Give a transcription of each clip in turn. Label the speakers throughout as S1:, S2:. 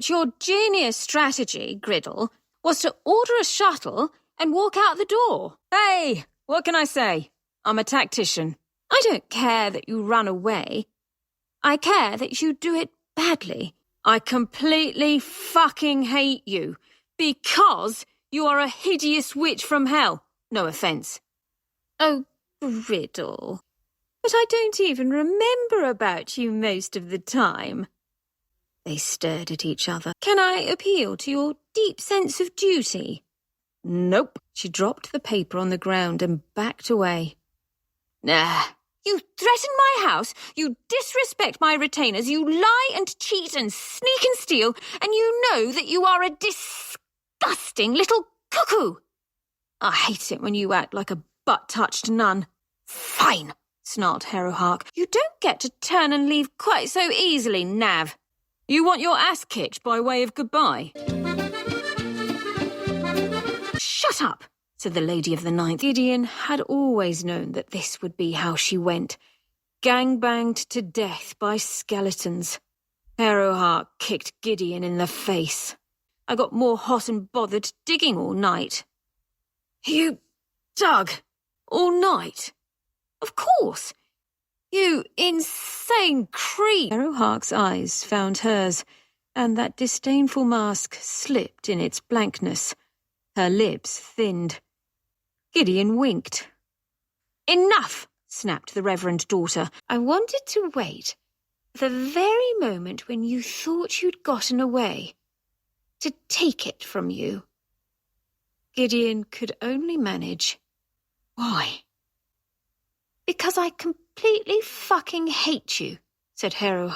S1: that your genius strategy, Griddle, was to order a shuttle and walk out the door. Hey, what can I say? I'm a tactician. I don't care that you run away. I care that you do it badly. I completely fucking hate you because you are a hideous witch from hell. No offence. Oh, Griddle. But I don't even remember about you most of the time. They stared at each other. Can I appeal to your deep sense of duty? Nope. She dropped the paper on the ground and backed away. Nah. You threaten my house, you disrespect my retainers, you lie and cheat and sneak and steal, and you know that you are a disgusting little cuckoo. I hate it when you act like a butt-touched nun. Fine, snarled Harrow. You don't get to turn and leave quite so easily, Nav. You want your ass kicked by way of goodbye? Shut up, said the Lady of the Ninth. Gideon had always known that this would be how she went. Gang-banged to death by skeletons. Harrow kicked Gideon in the face. I got more hot and bothered digging all night. You dug all night? Of course. You insane creep. Harrow's eyes found hers, and that disdainful mask slipped in its blankness. Her lips thinned. Gideon winked. Enough, snapped the Reverend Daughter. I wanted to wait for the very moment when you thought you'd gotten away, to take it from you. Gideon could only manage. Why? Because I completely fucking hate you, said Harrow.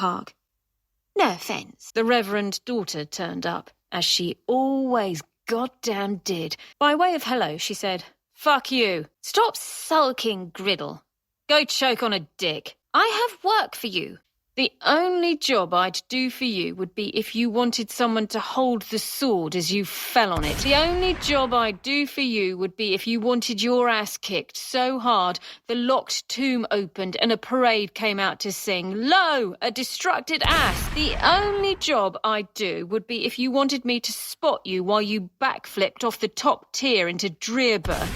S1: No offence. The Reverend Daughter turned up, as she always goddamn did. By way of hello, she said, Fuck you. Stop sulking, Griddle. Go choke on a dick. I have work for you. The only job I'd do for you would be if you wanted someone to hold the sword as you fell on it. The only job I'd do for you would be if you wanted your ass kicked so hard the locked tomb opened and a parade came out to sing, Lo, a distracted ass. The only job I'd do would be if you wanted me to spot you while you backflipped off the top tier into Drearbirth.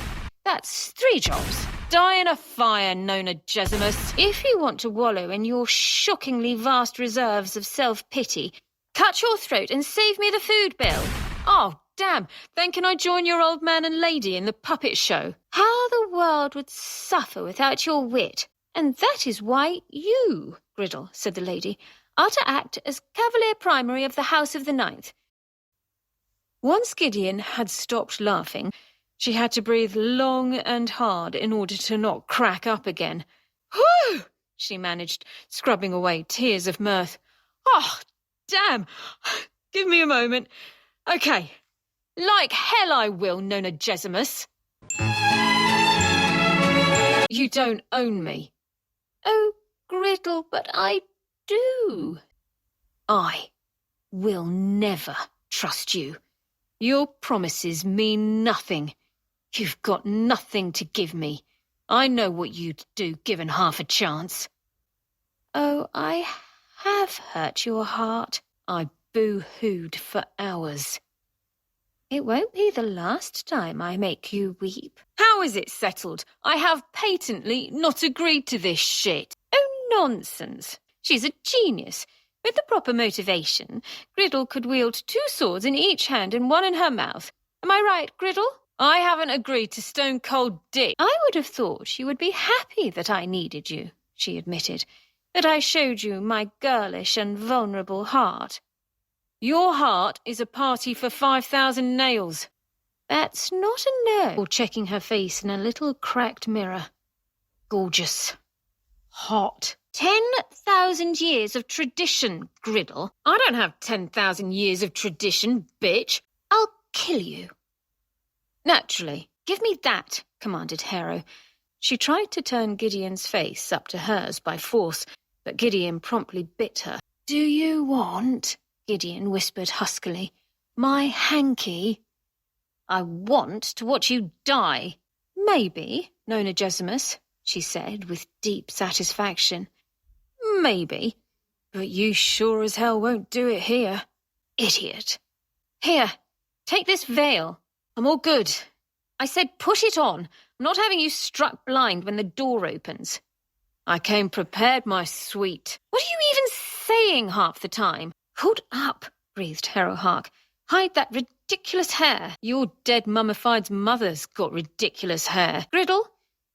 S1: That's 3 jobs. Die in a fire, Nona Gesimus. If you want to wallow in your shockingly vast reserves of self-pity, cut your throat and save me the food bill. Oh, damn. Then can I join your old man and lady in the puppet show? How the world would suffer without your wit. And that is why you, Griddle, said the lady, are to act as Cavalier Primary of the House of the Ninth. Once Gideon had stopped laughing, she had to breathe long and hard in order to not crack up again. Whew! She managed, scrubbing away tears of mirth. Oh, damn! Give me a moment. Okay. Like hell I will, Nona Gesimus. You don't own me. Oh, Griddle, but I do. I will never trust you. Your promises mean nothing. You've got nothing to give me. I know what you'd do given half a chance. Oh, I have hurt your heart. I boo-hooed for hours. It won't be the last time I make you weep. How is it settled? I have patently not agreed to this shit. Oh, nonsense. She's a genius. With the proper motivation, Griddle could wield 2 swords in each hand and 1 in her mouth. Am I right, Griddle? I haven't agreed to stone-cold dick. I would have thought you would be happy that I needed you, she admitted, that I showed you my girlish and vulnerable heart. Your heart is a party for 5,000 nails. That's not a no. Or checking her face in a little cracked mirror. Gorgeous. Hot. 10,000 years of tradition, Griddle. I don't have 10,000 years of tradition, bitch. I'll kill you. Naturally. Give me that, commanded Harrow. She tried to turn Gideon's face up to hers by force, but Gideon promptly bit her. Do you want, Gideon whispered huskily, my hanky? I want to watch you die. Maybe, Nona Gesimus, she said with deep satisfaction. Maybe, but you sure as hell won't do it here. Idiot. Here, take this veil. I'm all good. I said put it on. I'm not having you struck blind when the door opens. I came prepared, my sweet. What are you even saying half the time? Hold up, breathed Harrow Hark. Hide that ridiculous hair. Your dead mummified mother's got ridiculous hair. Griddle,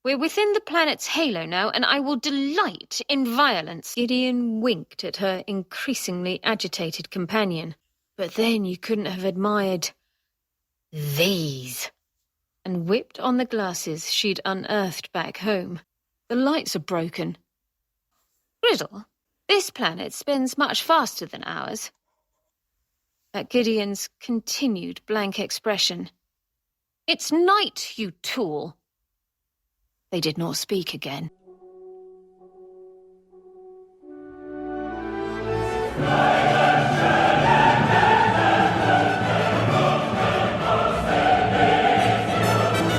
S1: we're within the planet's halo now, and I will delight in violence. Gideon winked at her increasingly agitated companion. But then you couldn't have admired these, and whipped on the glasses she'd unearthed back home. The lights are broken. Griddle, this planet spins much faster than ours. At Gideon's continued blank expression. It's night, you tool. They did not speak again.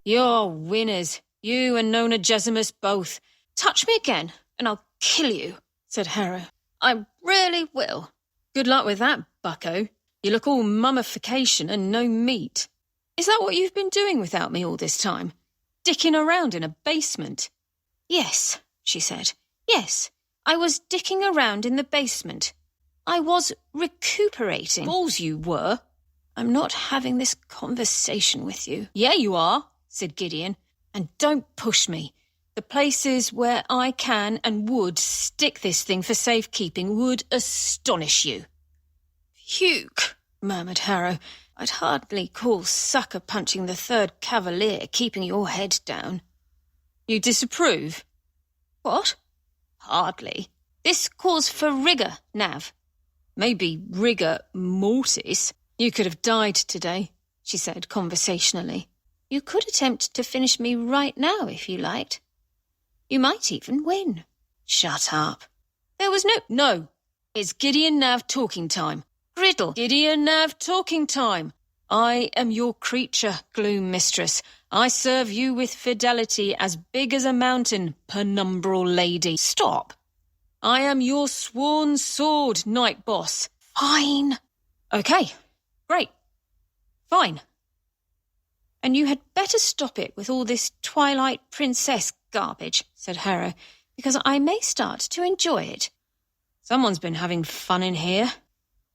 S1: You're winners, you and Nona Gesimus both. Touch me again, and I'll kill you, said Harrow. I really will. Good luck with that, bucko. You look all mummification and no meat. Is that what you've been doing without me all this time? Dicking around in a basement? Yes, she said. Yes, I was dicking around in the basement. I was recuperating. Balls you were. I'm not having this conversation with you. Yeah, you are, said Gideon. And don't push me. The places where I can and would stick this thing for safekeeping would astonish you. Phew, murmured Harrow. I'd hardly call sucker punching the third Cavalier keeping your head down. You disapprove? What? Hardly. This calls for rigour, Nav. Maybe rigor mortis. You could have died today, she said conversationally. You could attempt to finish me right now if you liked. You might even win. Shut up. There was no. It's Gideon Nav talking time. Griddle. Gideon Nav talking time. I am your creature, Gloom Mistress. I serve you with fidelity as big as a mountain, penumbral lady. Stop. I am your sworn sword, Night Boss. Fine. Okay, great. Fine. And you had better stop it with all this Twilight Princess garbage, said Harrow, because I may start to enjoy it. Someone's been having fun in here.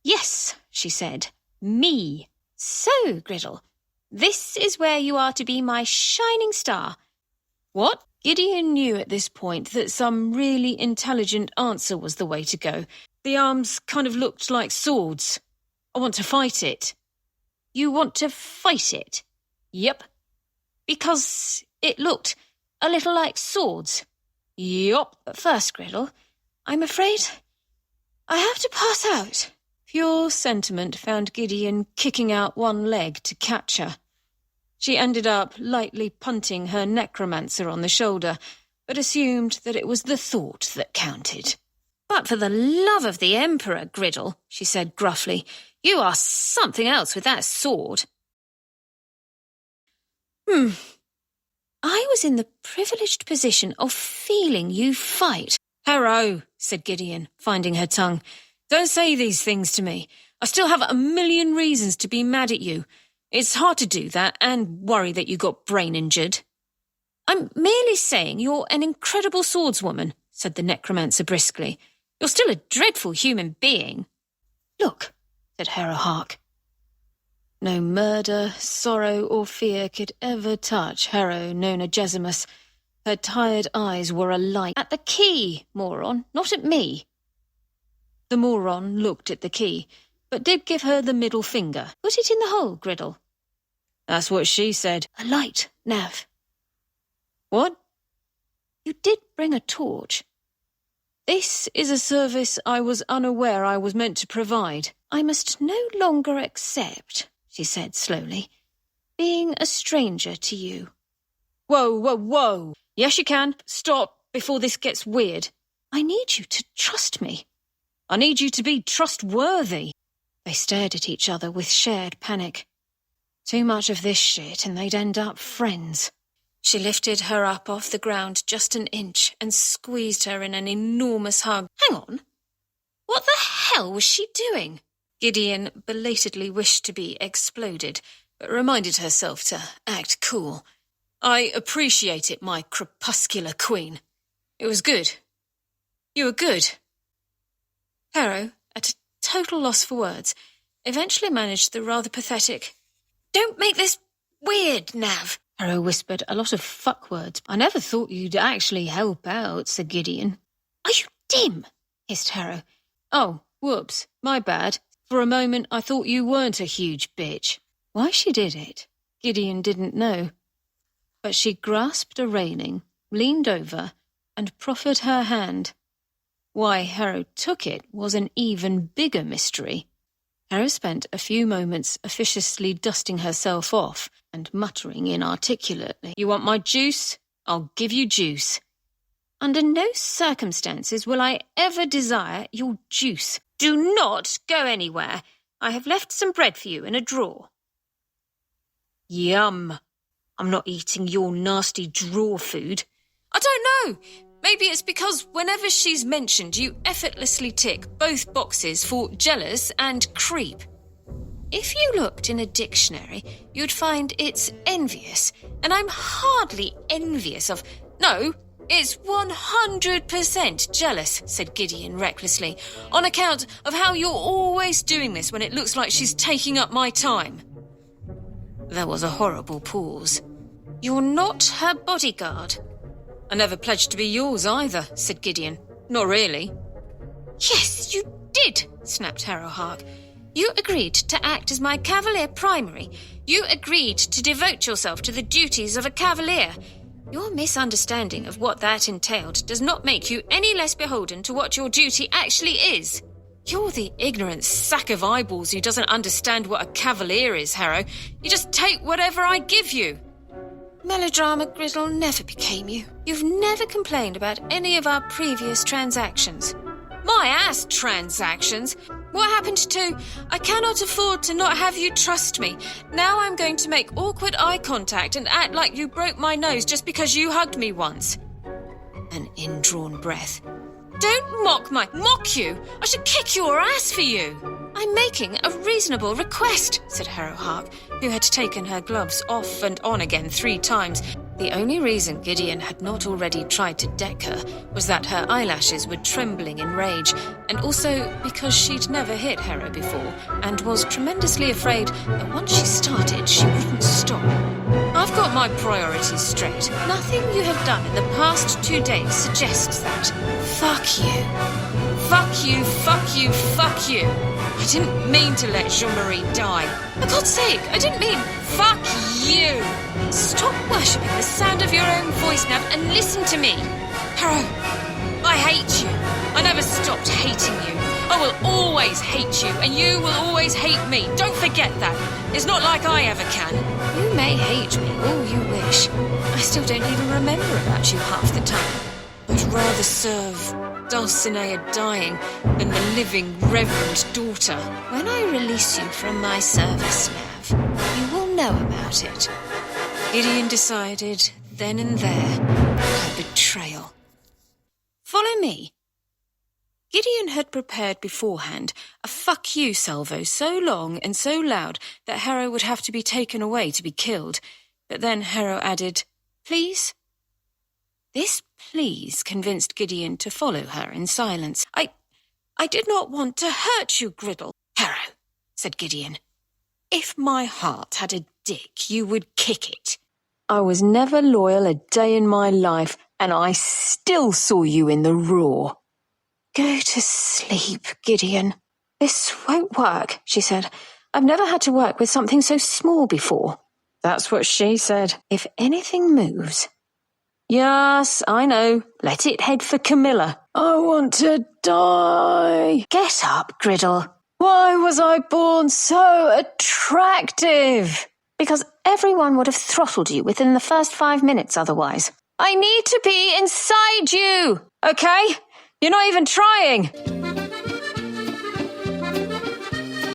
S1: Yes, she said. Me. So, Griddle, this is where you are to be my shining star. What? Gideon knew at this point that some really intelligent answer was the way to go. The arms kind of looked like swords. I want to fight it. You want to fight it? Yep. Because it looked a little like swords. Yup. But first, Griddle, I'm afraid I have to pass out. Pure sentiment found Gideon kicking out one leg to catch her. She ended up lightly punting her necromancer on the shoulder, but assumed that it was the thought that counted. But for the love of the Emperor, Griddle, she said gruffly, you are something else with that sword. I was in the privileged position of feeling you fight. Harrow, said Gideon, finding her tongue. Don't say these things to me. I still have a million reasons to be mad at you. It's hard to do that and worry that you got brain injured. I'm merely saying you're an incredible swordswoman, said the necromancer briskly. You're still a dreadful human being. Look, said Harrow Hark. No murder, sorrow or fear could ever touch Harrow Nona Gesimus. Her tired eyes were alight. At the key, moron, not at me. The moron looked at the key, but did give her the middle finger. Put it in the hole, Griddle. That's what she said. A light, Nav. What? You did bring a torch. This is a service I was unaware I was meant to provide. I must no longer accept, she said slowly, being a stranger to you. Whoa. Yes, you can. Stop before this gets weird. I need you to trust me. I need you to be trustworthy. They stared at each other with shared panic. Too much of this shit and they'd end up friends. She lifted her up off the ground just an inch and squeezed her in an enormous hug. Hang on. What the hell was she doing? Gideon belatedly wished to be exploded, but reminded herself to act cool. I appreciate it, my crepuscular queen. It was good. You were good. Harrow, at a total loss for words, eventually managed the rather pathetic, "Don't make this weird, Nav." Harrow whispered a lot of fuck words. "I never thought you'd actually help out," said Gideon. "Are you dim?" hissed Harrow. "Oh, whoops, my bad. For a moment I thought you weren't a huge bitch." Why she did it, Gideon didn't know. But she grasped a railing, leaned over, and proffered her hand. Why Harrow took it was an even bigger mystery. Harrow spent a few moments officiously dusting herself off and muttering inarticulately, "You want my juice? I'll give you juice." "Under no circumstances will I ever desire your juice. Do not go anywhere. I have left some bread for you in a drawer." "Yum. I'm not eating your nasty drawer food." "I don't know. Maybe it's because whenever she's mentioned, you effortlessly tick both boxes for jealous and creep. If you looked in a dictionary, you'd find it's envious, and I'm hardly envious of... No, it's 100% jealous," said Gideon recklessly, "on account of how you're always doing this when it looks like she's taking up my time." There was a horrible pause. "You're not her bodyguard." "I never pledged to be yours either," said Gideon. "Not really." "Yes, you did," snapped Harrow Hark. "You agreed to act as my Cavalier primary. You agreed to devote yourself to the duties of a Cavalier. Your misunderstanding of what that entailed does not make you any less beholden to what your duty actually is. You're the ignorant sack of eyeballs who doesn't understand what a Cavalier is, Harrow. You just take whatever I give you." "Melodrama Griddle never became you. You've never complained about any of our previous transactions." "My ass transactions? What happened to, I cannot afford to not have you trust me. Now I'm going to make awkward eye contact and act like you broke my nose just because you hugged me once." An indrawn breath. "Don't mock you! I should kick your ass for you!" "I'm making a reasonable request," said Harrow Hark, who had taken her gloves off and on again 3 times. The only reason Gideon had not already tried to deck her was that her eyelashes were trembling in rage, and also because she'd never hit Harrow before, and was tremendously afraid that once she started, she wouldn't stop. "I've got my priorities straight. Nothing you have done in the past 2 days suggests that. Fuck you. Fuck you, fuck you, fuck you. I didn't mean to let Jean-Marie die. For God's sake, I didn't mean fuck you. Stop worshipping the sound of your own voice now and listen to me. Harrow, I hate you. I never stopped hating you. I will always hate you, and you will always hate me. Don't forget that. It's not like I ever can. You may hate me all you wish. I still don't even remember about you half the time. I'd rather serve Dulcinea dying than the living Reverend daughter. When I release you from my service, Nav, you will know about it." Gideon decided, then and there, her betrayal. "Follow me." Gideon had prepared beforehand a fuck you salvo so long and so loud that Harrow would have to be taken away to be killed. But then Harrow added, "Please?" This please convinced Gideon to follow her in silence. I did not want to hurt you, Griddle." "Harrow," said Gideon, "if my heart had a dick, you would kick it. I was never loyal a day in my life, and I still saw you in the raw." "Go to sleep, Gideon." "This won't work," she said. "I've never had to work with something so small before." That's what she said. "If anything moves..." "Yes, I know. Let it head for Camilla." "I want to die." "Get up, Griddle." "Why was I born so attractive?" "Because everyone would have throttled you within the first 5 minutes otherwise." "I need to be inside you." "Okay, you're not even trying."